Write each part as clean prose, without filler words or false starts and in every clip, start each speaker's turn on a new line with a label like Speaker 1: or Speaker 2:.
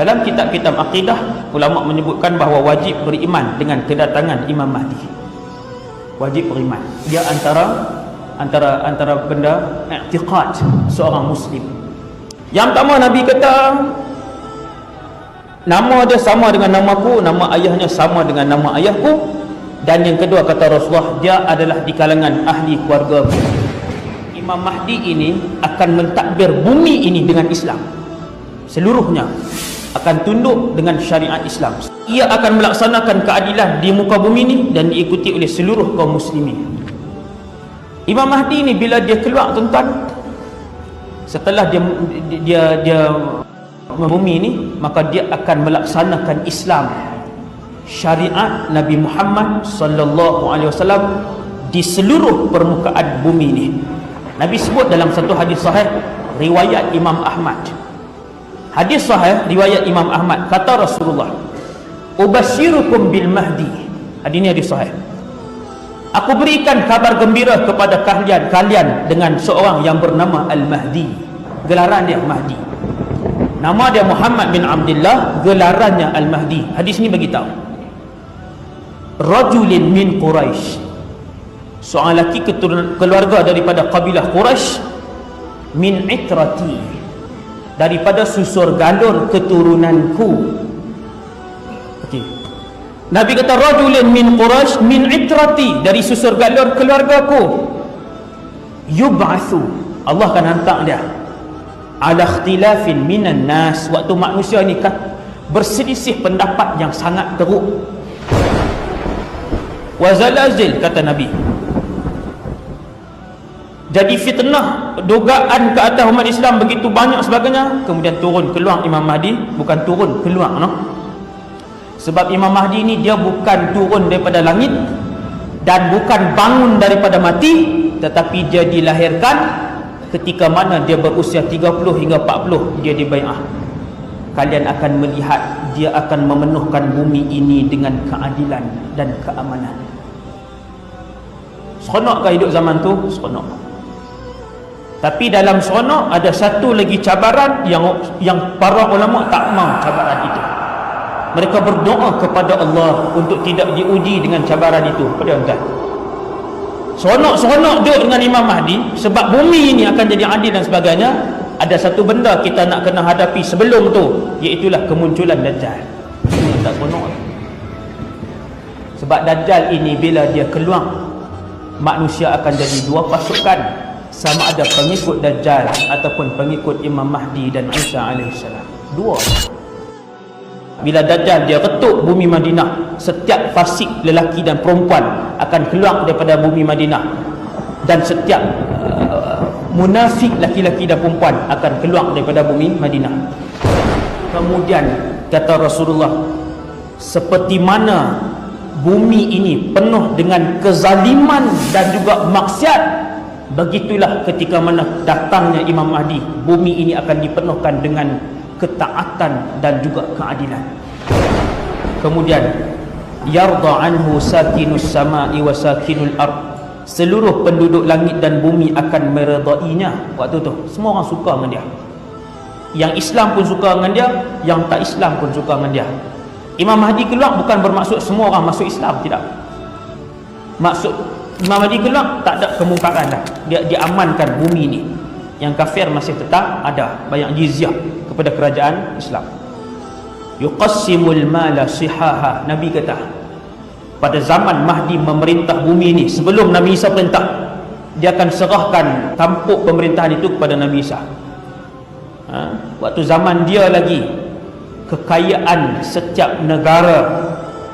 Speaker 1: Dalam kitab-kitab akidah, ulama menyebutkan bahawa wajib beriman dengan kedatangan Imam Mahdi. Wajib beriman. Dia antara benda i'tiqad seorang muslim. Yang pertama, Nabi kata nama dia sama dengan namaku, nama ayahnya sama dengan nama ayahku. Dan yang kedua, kata Rasulullah, dia adalah di kalangan ahli keluarga. Imam Mahdi ini akan mentadbir bumi ini dengan Islam. Seluruhnya akan tunduk dengan syariat Islam. Ia akan melaksanakan keadilan di muka bumi ini dan diikuti oleh seluruh kaum muslimin. Imam Mahdi ini bila dia keluar, tuan-tuan, setelah dia membumi ini, maka dia akan melaksanakan Islam, syariat Nabi Muhammad sallallahu alaihi wasallam di seluruh permukaan bumi ini. Nabi sebut dalam satu hadis sahih riwayat Imam Ahmad. Hadis sahih riwayat Imam Ahmad, kata Rasulullah, "Ubasyirukum bil Mahdi." Hadis ini hadis sahih. Aku berikan kabar gembira kepada kalian dengan seorang yang bernama Al-Mahdi. Gelaran dia Mahdi. Nama dia Muhammad bin Abdullah, gelarannya Al-Mahdi. Hadis ini beritahu, rajulin min Quraisy, seorang lelaki keluarga daripada kabilah Quraisy, min itrati, daripada susur galur keturunanku. Okey. Nabi kata rajulin min Quraisy min itrati, dari susur galur keluargaku. Yub'atsu, Allah akan hantar dia ala ikhtilafin minan nas, waktu manusia ni berselisih pendapat yang sangat teruk. Wa zalazil, kata Nabi, jadi fitnah, dugaan ke atas umat Islam begitu banyak sebagainya. Kemudian turun keluar Imam Mahdi, bukan turun keluar, no? Sebab Imam Mahdi ini dia bukan turun daripada langit dan bukan bangun daripada mati, tetapi dia dilahirkan ketika mana dia berusia 30 hingga 40, dia dibai'ah. Kalian akan melihat dia akan memenuhkan bumi ini dengan keadilan dan keamanan. Seronokkah hidup zaman tu? Seronok. Tapi dalam seronok ada satu lagi cabaran yang para ulama tak mau cabaran itu. Mereka berdoa kepada Allah untuk tidak diuji dengan cabaran itu. Pada tuan, seronok duduk dengan Imam Mahdi sebab bumi ini akan jadi adil dan sebagainya. Ada satu benda kita nak kena hadapi sebelum tu, iaitulah kemunculan Dajjal. Tak seronok. Sebab Dajjal ini bila dia keluar, manusia akan jadi dua pasukan, sama ada pengikut Dajjal ataupun pengikut Imam Mahdi dan Isa alaihissalam. Dua. Bila Dajjal dia ketuk bumi Madinah, setiap fasik lelaki dan perempuan akan keluar daripada bumi Madinah, dan setiap munafik laki-laki dan perempuan akan keluar daripada bumi Madinah. Kemudian kata Rasulullah, seperti mana bumi ini penuh dengan kezaliman dan juga maksiat, begitulah ketika mana datangnya Imam Mahdi, bumi ini akan dipenuhkan dengan ketaatan dan juga keadilan. Kemudian yarda anhu sakinus sama'i wa sakinul ard, seluruh penduduk langit dan bumi akan meredainya. Waktu tu semua orang suka dengan dia. Yang Islam pun suka dengan dia, yang tak Islam pun suka dengan dia. Imam Mahdi keluar bukan bermaksud semua orang masuk Islam, tidak. Maksud Imam Mahdi keluar tak ada kemungkaran dah. Dia amankan bumi ini. Yang kafir masih tetap ada, bayar jizyah kepada kerajaan Islam. Yuqassimul mala sihaha, Nabi kata pada zaman Mahdi memerintah bumi ini, sebelum Nabi Isa perintah, dia akan serahkan tampuk pemerintahan itu kepada Nabi Isa. Waktu zaman dia lagi, kekayaan setiap negara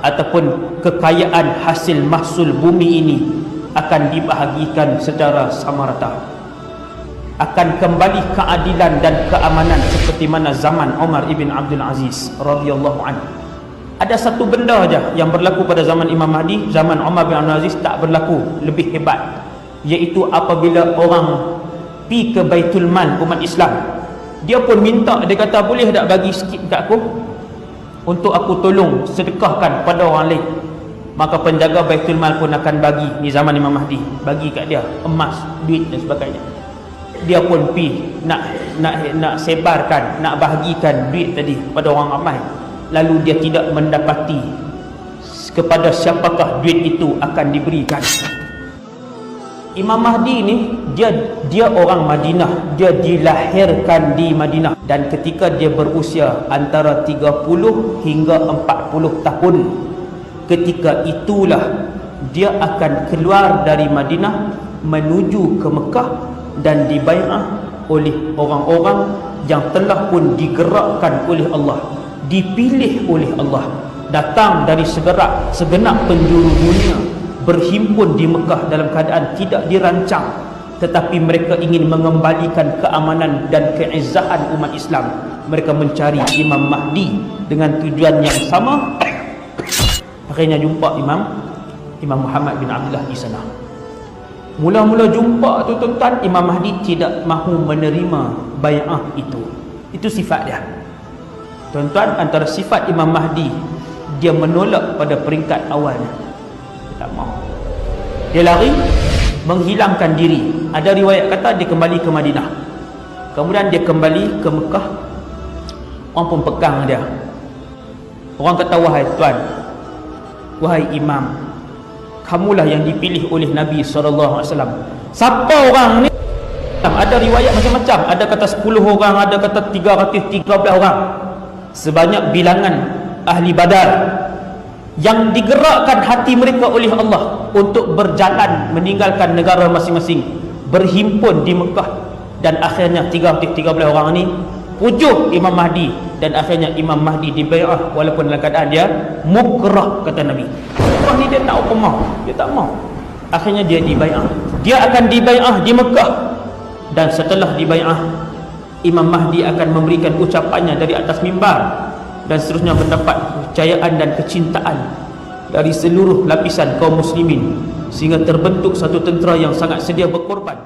Speaker 1: ataupun kekayaan hasil mahsul bumi ini akan dibahagikan secara sama rata. Akan kembali keadilan dan keamanan seperti mana zaman Umar ibn Abdul Aziz radhiyallahu anhu. Ada satu benda aja yang berlaku pada zaman Imam Mahdi, zaman Umar bin Abdul Aziz tak berlaku, lebih hebat, iaitu apabila orang pi ke Baitul Mal umat Islam, dia pun minta, dia kata boleh tak bagi sikit kat aku untuk aku tolong sedekahkan pada orang lain. Maka penjaga Baitul Mal pun akan bagi, di zaman Imam Mahdi, bagi kat dia emas, duit dan sebagainya. dia pun pi nak sebarkan, nak bahagikan duit tadi pada orang ramai, lalu dia tidak mendapati kepada siapakah duit itu akan diberikan. Imam Mahdi ni dia orang Madinah, dia dilahirkan di Madinah, dan ketika dia berusia antara 30 hingga 40 tahun, ketika itulah dia akan keluar dari Madinah menuju ke Mekah dan dibai'ah oleh orang-orang yang telah pun digerakkan oleh Allah, dipilih oleh Allah, datang dari segenap penjuru dunia, berhimpun di Mekah dalam keadaan tidak dirancang, tetapi mereka ingin mengembalikan keamanan dan keizzahan umat Islam. Mereka mencari Imam Mahdi dengan tujuan yang sama. Akhirnya jumpa Imam Muhammad bin Abdullah di sana. Mula-mula jumpa tu tuan-tuan, Imam Mahdi tidak mahu menerima bai'ah itu. Itu sifat dia. Tuan-tuan, antara sifat Imam Mahdi, dia menolak pada peringkat awalnya. Dia tak mahu. Dia lari, menghilangkan diri. Ada riwayat kata dia kembali ke Madinah. Kemudian dia kembali ke Mekah. Orang pun pegang dia. Orang kata, wahai tuan, wahai imam, kamulah yang dipilih oleh Nabi SAW. Siapa orang ni? Ada riwayat macam-macam. Ada kata 10 orang, ada kata 313 orang. Sebanyak bilangan ahli Badar yang digerakkan hati mereka oleh Allah untuk berjalan meninggalkan negara masing-masing, berhimpun di Mekah, dan akhirnya 13 orang ni pujuk Imam Mahdi, dan akhirnya Imam Mahdi dibai'ah walaupun dalam keadaan dia mukrah, kata Nabi. Orang ni dia tak apa mau, dia tak mau. Akhirnya dia dibai'ah. Dia akan dibai'ah di Mekah, dan setelah dibai'ah, Imam Mahdi akan memberikan ucapannya dari atas mimbar, dan seterusnya mendapat kepercayaan dan kecintaan dari seluruh lapisan kaum muslimin, sehingga terbentuk satu tentera yang sangat sedia berkorban.